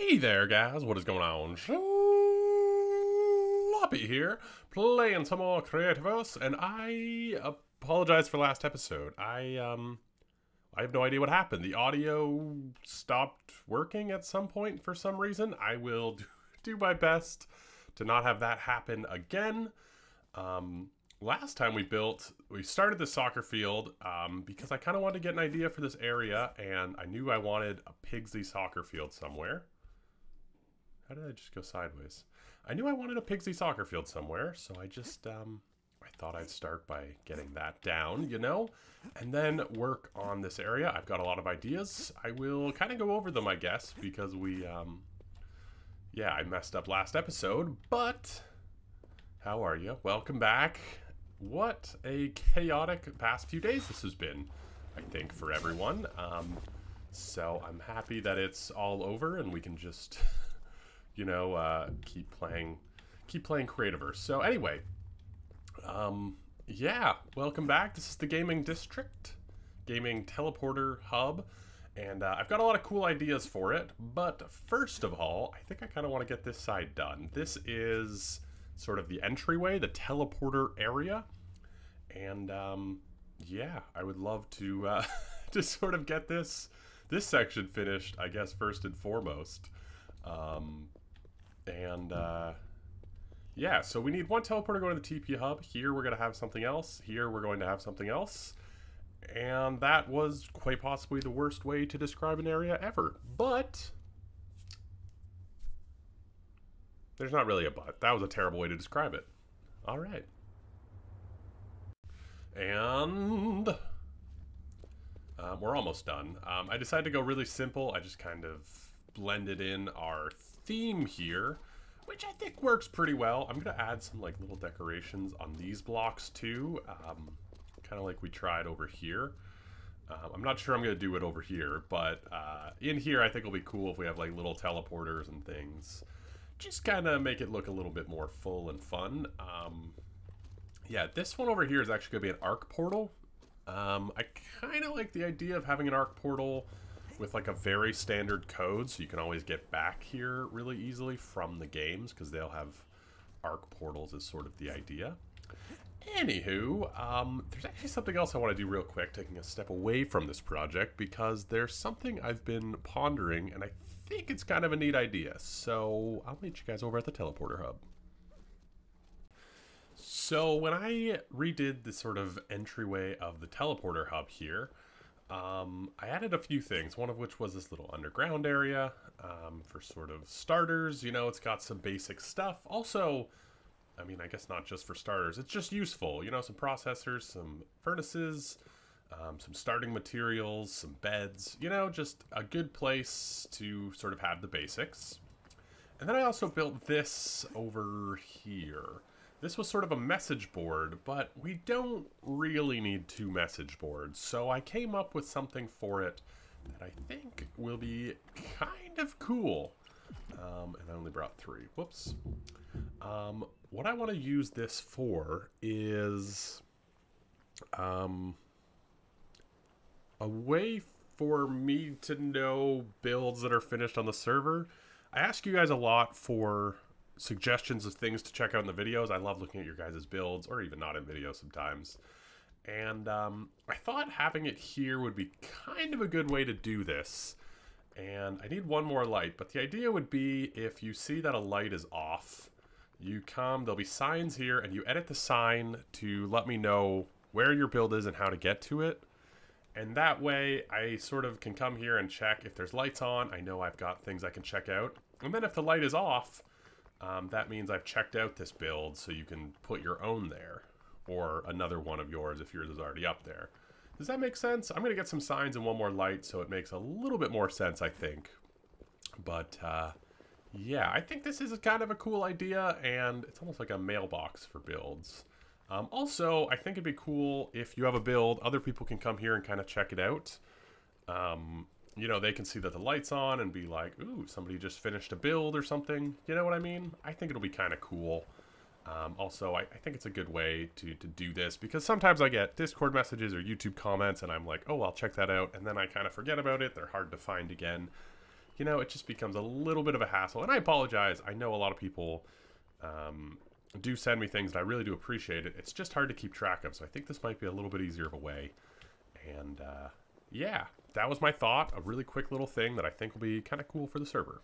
Hey there, guys. What is going on? Sloppy here, playing some more Creativerse, and I apologize for last episode. I have no idea what happened. The audio stopped working at some point for some reason. I will do my best to not have that happen again. Last time we started the soccer field because I kind of wanted to get an idea for this area, and I knew I wanted a Pigsy soccer field somewhere. How did I just go sideways? I knew I wanted a Pigsy soccer field somewhere, so I just, I thought I'd start by getting that down, you know? And then work on this area. I've got a lot of ideas. I will kind of go over them, I guess, because yeah, I messed up last episode, but how are you? Welcome back. What a chaotic past few days this has been, I think, for everyone. So I'm happy that it's all over and we can just... you know, keep playing Creativerse. So anyway, yeah, welcome back. This is the Gaming District, Gaming Teleporter Hub, and I've got a lot of cool ideas for it, but first of all, I think I kind of want to get this side done. This is sort of the entryway, the teleporter area, and yeah, I would love to to sort of get this section finished, I guess, first and foremost. Yeah, so we need one teleporter going to the TP hub. Here we're going to have something else. Here we're going to have something else. And that was quite possibly the worst way to describe an area ever. But there's not really a but. That was a terrible way to describe it. All right. And we're almost done. I decided to go really simple. I just kind of blended in our theme here, which I think works pretty well. I'm gonna add some like little decorations on these blocks too, kind of like we tried over here. I'm not sure I'm gonna do it over here, but in here I think it'll be cool if we have like little teleporters and things. Just kind of make it look a little bit more full and fun. Yeah, this one over here is actually gonna be an arc portal. I kind of like the idea of having an arc portal with like a very standard code, so you can always get back here really easily from the games, because they'll have arc portals as sort of the idea. Anywho, there's actually something else I want to do real quick, taking a step away from this project, because there's something I've been pondering, and I think it's kind of a neat idea. So I'll meet you guys over at the teleporter hub. So when I redid the sort of entryway of the teleporter hub here, I added a few things, one of which was this little underground area for sort of starters. You know, it's got some basic stuff. Also, I mean, I guess not just for starters, it's just useful. You know, some processors, some furnaces, some starting materials, some beds, you know, just a good place to sort of have the basics. And then I also built this over here. This was sort of a message board, but we don't really need two message boards, so I came up with something for it that I think will be kind of cool. And I only brought 3. Whoops. What I want to use this for is a way for me to know builds that are finished on the server. I ask you guys a lot for suggestions of things to check out in the videos. I love looking at your guys' builds, or even not in videos sometimes. And I thought having it here would be kind of a good way to do this. And I need one more light, but the idea would be if you see that a light is off, you come, there'll be signs here, and you edit the sign to let me know where your build is and how to get to it. And that way I sort of can come here and check if there's lights on. I know I've got things I can check out. And then if the light is off, that means I've checked out this build, so you can put your own there, or another one of yours if yours is already up there. Does that make sense? I'm going to get some signs and one more light, so it makes a little bit more sense, I think. But, yeah, I think this is kind of a cool idea, and it's almost like a mailbox for builds. Also, I think it'd be cool if you have a build, other people can come here and kind of check it out. You know, they can see that the light's on and be like, ooh, somebody just finished a build or something. You know what I mean? I think it'll be kind of cool. Also, I think it's a good way to do this, because sometimes I get Discord messages or YouTube comments and I'm like, oh, I'll check that out. And then I kind of forget about it. They're hard to find again. you know, it just becomes a little bit of a hassle. And I apologize. I know a lot of people do send me things, and I really do appreciate it. It's just hard to keep track of, so I think this might be a little bit easier of a way. And yeah, that was my thought. A really quick little thing that I think will be kind of cool for the server.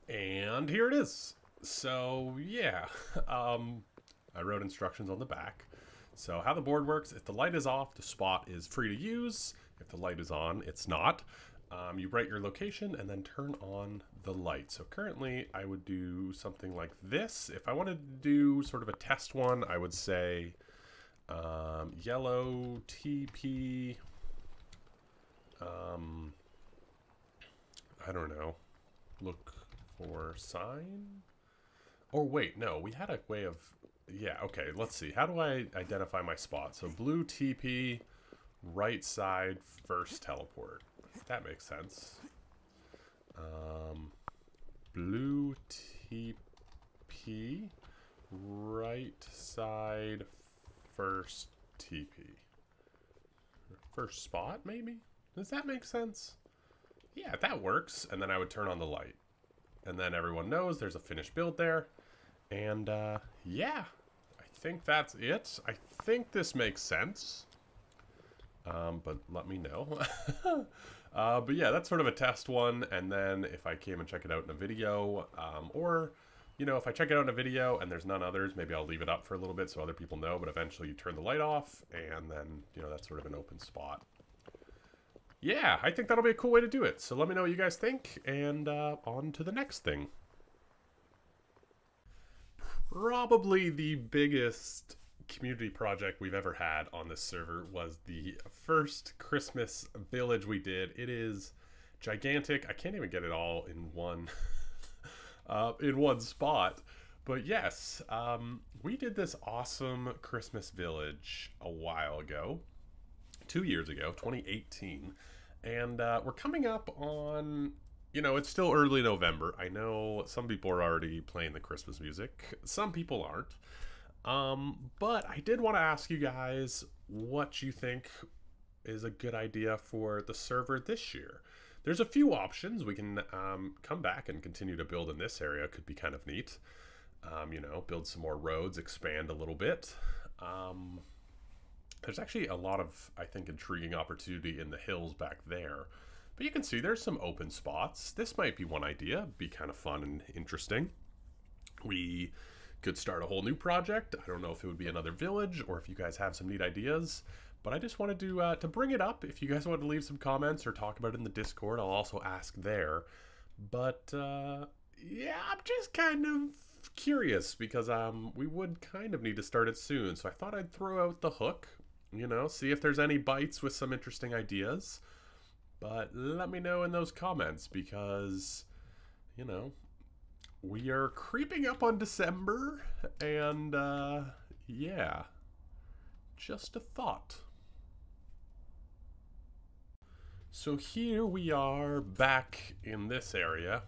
And here it is. So yeah, I wrote instructions on the back. So how the board works: if the light is off, the spot is free to use. If the light is on, it's not. You write your location and then turn on the light. So currently I would do something like this. If I wanted to do sort of a test one, I would say yellow TP, I don't know, look for sign. Or wait, no, we had a way of, yeah, okay, let's see. How do I identify my spot? So blue TP, right side, first teleport. That makes sense. Blue TP, right side, first TP. First spot, maybe? Does that make sense? Yeah, that works. And then I would turn on the light. And then everyone knows there's a finished build there. And yeah, I think that's it. I think this makes sense. But let me know. But yeah, that's sort of a test one. And then if I came and check it out in a video, or, you know, if I check it out in a video and there's none others, maybe I'll leave it up for a little bit so other people know. But eventually you turn the light off, and then, you know, that's sort of an open spot. Yeah, I think that'll be a cool way to do it. So let me know what you guys think, and on to the next thing. Probably the biggest community project we've ever had on this server was the first Christmas village we did. It is gigantic. I can't even get it all in one in one spot. But yes, we did this awesome Christmas village a while ago, 2 years ago, 2018. And we're coming up on, you know, it's still early November. I know some people are already playing the Christmas music. Some people aren't. But I did want to ask you guys what you think is a good idea for the server this year. There's a few options. We can come back and continue to build in this area. Could be kind of neat. You know, build some more roads, expand a little bit. There's actually a lot of, I think, intriguing opportunity in the hills back there. But you can see there's some open spots. This might be one idea. Be kind of fun and interesting. We could start a whole new project. I don't know if it would be another village or if you guys have some neat ideas. But I just wanted to bring it up. If you guys want to leave some comments or talk about it in the Discord, I'll also ask there. But yeah, I'm just kind of curious because we would kind of need to start it soon. So I thought I'd throw out the hook. You know, see if there's any bites with some interesting ideas. But let me know in those comments because, you know, we are creeping up on December. And, yeah, just a thought. So here we are back in this area.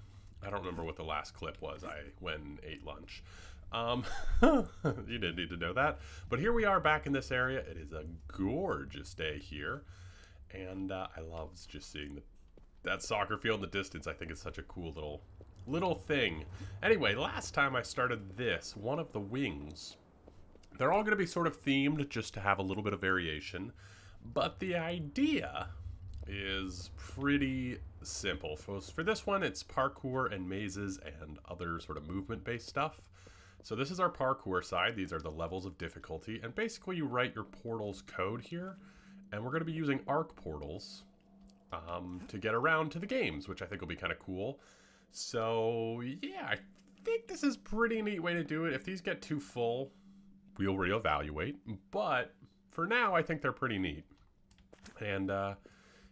I don't remember what the last clip was. I went and ate lunch. You didn't need to know that. But here we are back in this area. It is a gorgeous day here. And I love just seeing that soccer field in the distance. I think it's such a cool little thing. Anyway, last time I started this, one of the wings, they're all going to be sort of themed just to have a little bit of variation. But the idea is pretty simple. For this one, it's parkour and mazes and other sort of movement-based stuff. So this is our parkour side. These are the levels of difficulty. And basically you write your portal's code here. And we're going to be using arc portals to get around to the games, which I think will be kind of cool. So yeah, I think this is a pretty neat way to do it. If these get too full, we'll reevaluate. But for now, I think they're pretty neat. And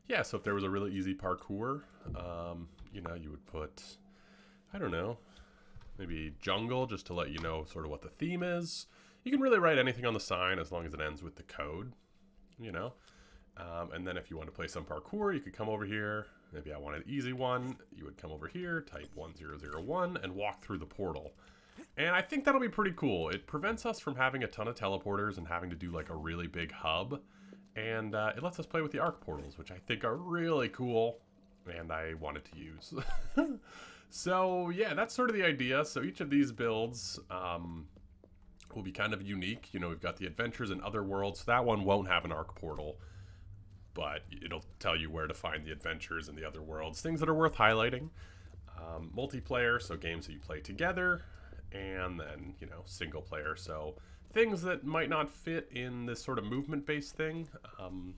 yeah, so if there was a really easy parkour, you know, you would put, I don't know, maybe jungle, just to let you know sort of what the theme is. You can really write anything on the sign as long as it ends with the code, you know. And then if you want to play some parkour, you could come over here. Maybe I want an easy one. You would come over here, type 1001, and walk through the portal. And I think that'll be pretty cool. It prevents us from having a ton of teleporters and having to do like a really big hub. And it lets us play with the arc portals, which I think are really cool. and I wanted to use. So yeah, that's sort of the idea. So each of these builds will be kind of unique. You know, we've got the adventures in other worlds. So that one won't have an arc portal, but it'll tell you where to find the adventures in the other worlds, things that are worth highlighting. Multiplayer, so games that you play together, and then, you know, single player, so things that might not fit in this sort of movement-based thing. I'm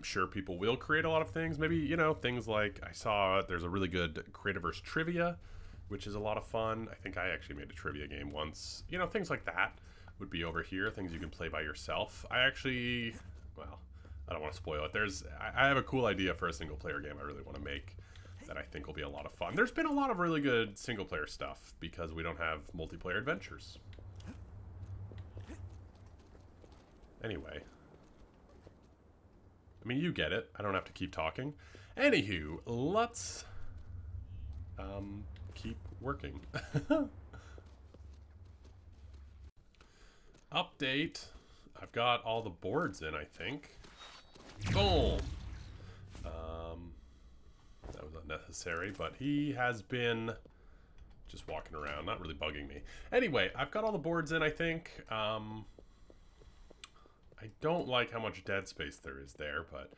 sure people will create a lot of things. Maybe, you know, things like I saw there's a really good Creativerse trivia, which is a lot of fun. I think I actually made a trivia game once. You know, things like that would be over here. Things you can play by yourself. I actually, well, I don't want to spoil it. I have a cool idea for a single player game I really want to make that I think will be a lot of fun. There's been a lot of really good single player stuff because we don't have multiplayer adventures. Anyway. I mean, you get it. I don't have to keep talking. Anywho, let's keep working. Update. I've got all the boards in, I think. Boom! That was unnecessary, but he has been just walking around, not really bugging me. Anyway, I've got all the boards in, I think. I don't like how much dead space there is there, but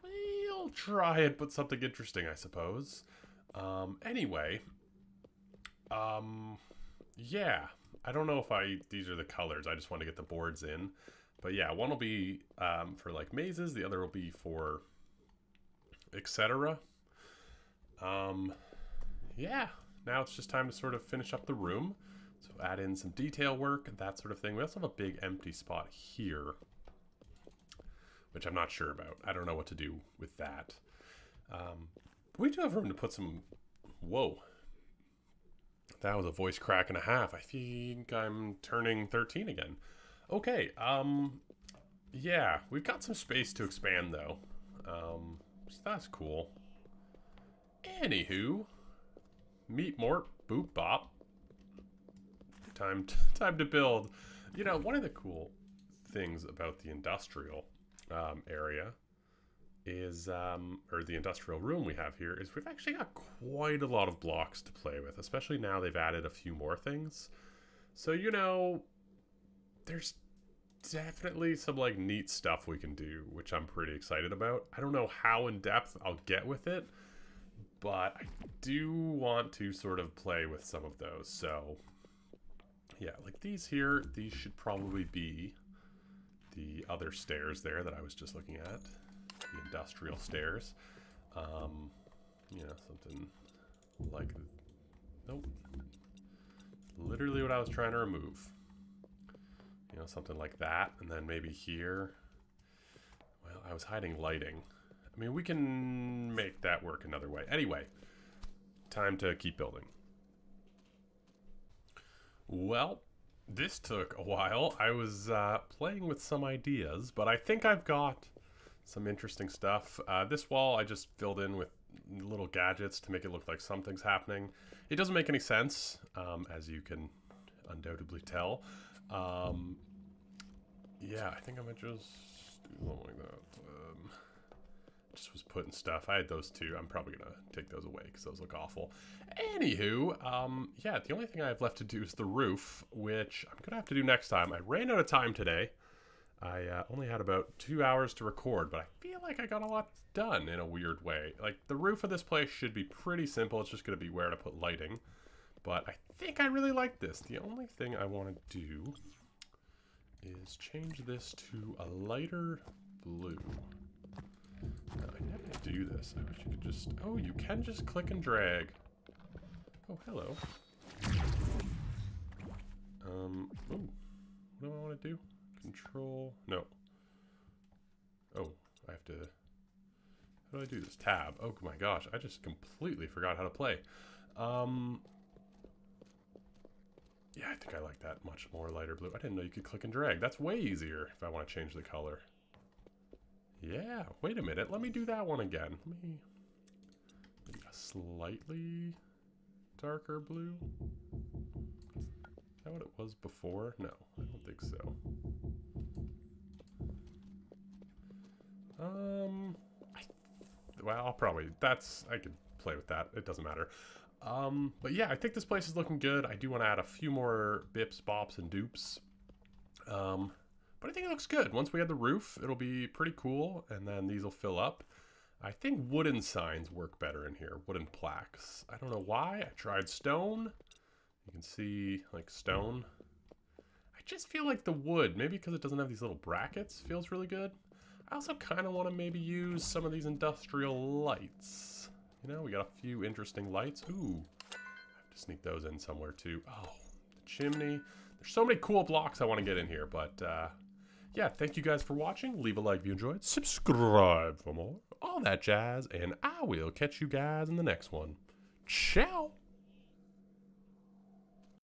we'll try and put something interesting, I suppose. Anyway, yeah, I don't know if these are the colors. I just want to get the boards in. But yeah, one will be for like mazes, the other will be for etc. Yeah, now it's just time to sort of finish up the room. So add in some detail work, that sort of thing. We also have a big empty spot here, which I'm not sure about. I don't know what to do with that. We do have room to put some... Whoa. That was a voice crack and a half. I think I'm turning 13 again. Okay, yeah, we've got some space to expand, though. So that's cool. Anywho, meet Mort, boop bop. Time to build. You know, one of the cool things about the industrial area is, or the industrial room we have here, is we've actually got quite a lot of blocks to play with, especially now they've added a few more things. So, you know, there's definitely some like neat stuff we can do, which I'm pretty excited about. I don't know how in depth I'll get with it, but I do want to sort of play with some of those. So yeah, like these here, these should probably be the other stairs there that I was just looking at, the industrial stairs. You know, something like, nope, literally what I was trying to remove. You know, something like that, and then maybe here. Well, I was hiding lighting. I mean, we can make that work another way. Anyway, time to keep building. Well, this took a while. I was playing with some ideas, but I think I've got some interesting stuff. This wall I just filled in with little gadgets to make it look like something's happening. It doesn't make any sense, as you can undoubtedly tell. Yeah, I think I'm gonna just do something like that. Just was putting stuff. I had those two. I'm probably gonna take those away because those look awful. Anywho, yeah, the only thing I have left to do is the roof, which I'm gonna have to do next time. I ran out of time today. I only had about 2 hours to record, but I feel like I got a lot done in a weird way. Like, the roof of this place should be pretty simple. It's just gonna be where to put lighting. But I think I really like this. The only thing I want to do is change this to a lighter blue. Now, I never do this. I wish you could just... Oh, you can just click and drag. Oh, hello. Ooh. What do I want to do? Control... No. Oh, I have to... How do I do this? Tab. Oh my gosh, I just completely forgot how to play. Yeah, I think I like that much more lighter blue. I didn't know you could click and drag. That's way easier if I want to change the color. Yeah, wait a minute. Let me do that one again. Let me... Maybe a slightly darker blue? Is that what it was before? No, I don't think so. I well, I'll probably, I can play with that. It doesn't matter. But yeah, I think this place is looking good. I do want to add a few more bips, bops, and dupes. But I think it looks good. Once we add the roof, it'll be pretty cool, and then these will fill up. I think wooden signs work better in here, wooden plaques. I don't know why. I tried stone. You can see, like, stone. I just feel like the wood, maybe because it doesn't have these little brackets, feels really good. I also kind of want to maybe use some of these industrial lights. You know, we got a few interesting lights. Ooh, I have to sneak those in somewhere too. Oh, the chimney. There's so many cool blocks I want to get in here, but yeah, thank you guys for watching. Leave a like if you enjoyed. Subscribe for more. All that jazz, and I will catch you guys in the next one. Ciao!